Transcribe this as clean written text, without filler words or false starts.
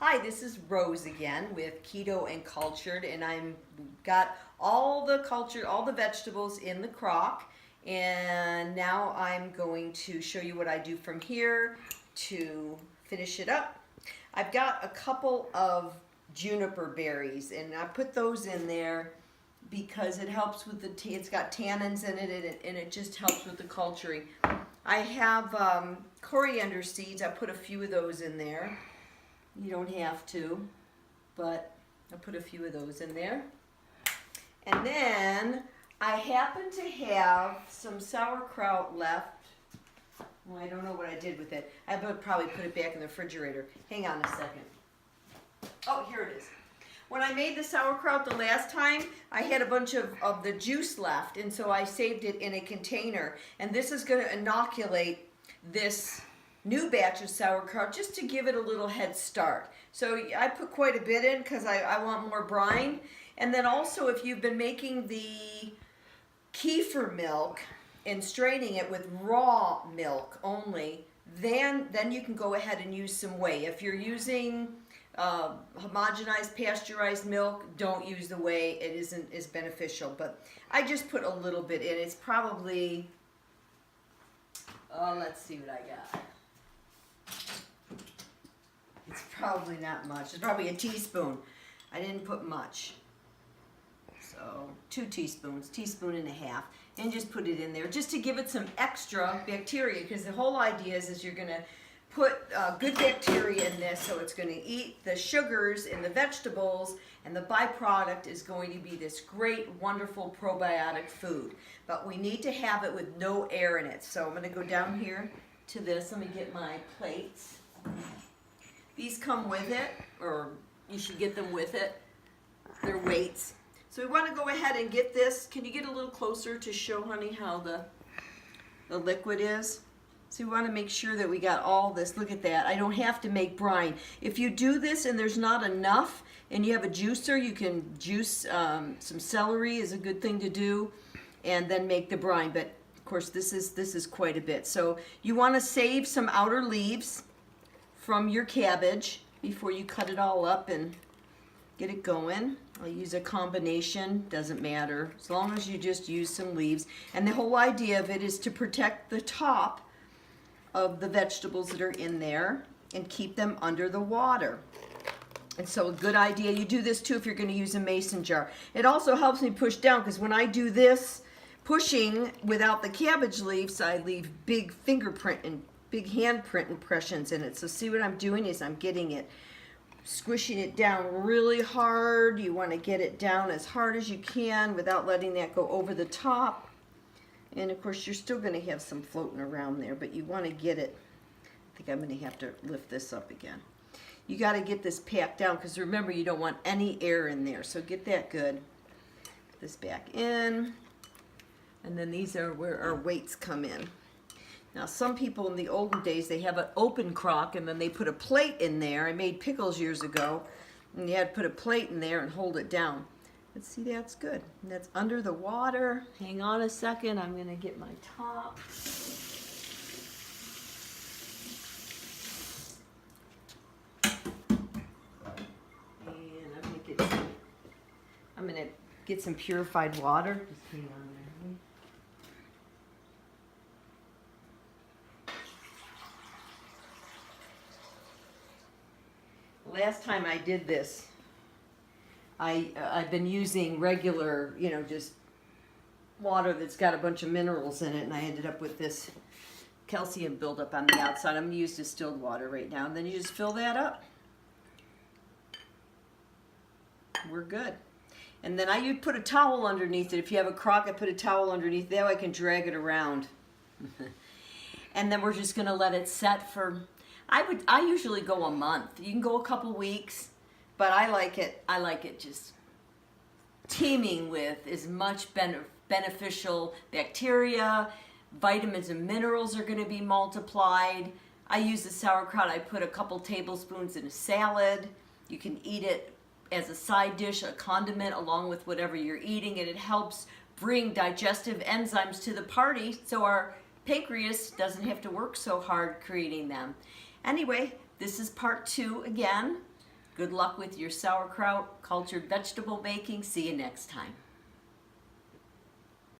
Hi, this is Rose again with Keto and Cultured, and I'm got all the vegetables in the crock, and now I'm going to show you what I do from here to finish it up. I've got a couple of juniper berries, and I put those in there because it helps with it's got tannins in it, and it just helps with the culturing. I have coriander seeds. I put a few of those in there. You don't have to, but I put a few of those in there. And then I happen to have some sauerkraut left. Well, I don't know what I did with it. I would probably put it back in the refrigerator. Hang on a second. Oh, here it is. When I made the sauerkraut the last time, I had a bunch of the juice left, and so I saved it in a container. And this is going to inoculate this new batch of sauerkraut just to give it a little head start. So I put quite a bit in because I want more brine. And then also, if you've been making the kefir milk and straining it with raw milk only, then you can go ahead and use some whey. If you're using homogenized pasteurized milk, don't use the whey. It isn't as beneficial, but I just put a little bit in. It's probably, let's see what I got. It's probably not much. It's probably a teaspoon. I didn't put much. So 2 teaspoons, teaspoon and a half, and just put it in there just to give it some extra bacteria, because the whole idea is you're going to put good bacteria in this, so it's going to eat the sugars in the vegetables, and the byproduct is going to be this great, wonderful probiotic food. But we need to have it with no air in it. So I'm going to go down here to this. Let me get my plates. These come with it, or you should get them with it. They're weights. So we want to go ahead and get this. Can you get a little closer to show, honey, how the liquid is? So we want to make sure that we got all this. Look at that. I don't have to make brine. If you do this and there's not enough and you have a juicer, you can juice some celery is a good thing to do, and then make the brine. But of course this is quite a bit. So you want to save some outer leaves from your cabbage before you cut it all up and get it going. I'll use a combination, doesn't matter, as long as you just use some leaves. And the whole idea of it is to protect the top of the vegetables that are in there and keep them under the water. And so a good idea, you do this too if you're going to use a mason jar. It also helps me push down, because when I do this pushing without the cabbage leaves, I leave big fingerprint and big handprint impressions in it. So see what I'm doing is I'm getting it, squishing it down really hard. You want to get it down as hard as you can without letting that go over the top. And of course you're still going to have some floating around there, but you want to get it. I think I'm going to have to lift this up again. You got to get this packed down, because remember, you don't want any air in there. So get that good. Put this back in. And then these are where our weights come in. Now, some people in the olden days, they have an open crock and then they put a plate in there. I made pickles years ago, and you had to put a plate in there and hold it down. Let's see, that's good. And that's under the water. Hang on a second, I'm going to get my top. And I'm going to get some purified water. Just hang on there. Last time I did this, I've been using regular, just water that's got a bunch of minerals in it, and I ended up with this calcium buildup on the outside. I'm going to use distilled water right now, and then you just fill that up. We're good. And then I put a towel underneath it. If you have a crock, I put a towel underneath. That way I can drag it around. And then we're just going to let it set for, I usually go a month. You can go a couple weeks, but I like it just teeming with as much beneficial bacteria. Vitamins and minerals are going to be multiplied. I use the sauerkraut. I put a couple tablespoons in a salad. You can eat it as a side dish, a condiment, along with whatever you're eating, and it helps bring digestive enzymes to the party so our pancreas doesn't have to work so hard creating them. Anyway, this is part 2 again Good luck with your sauerkraut, cultured vegetable baking. See you next time.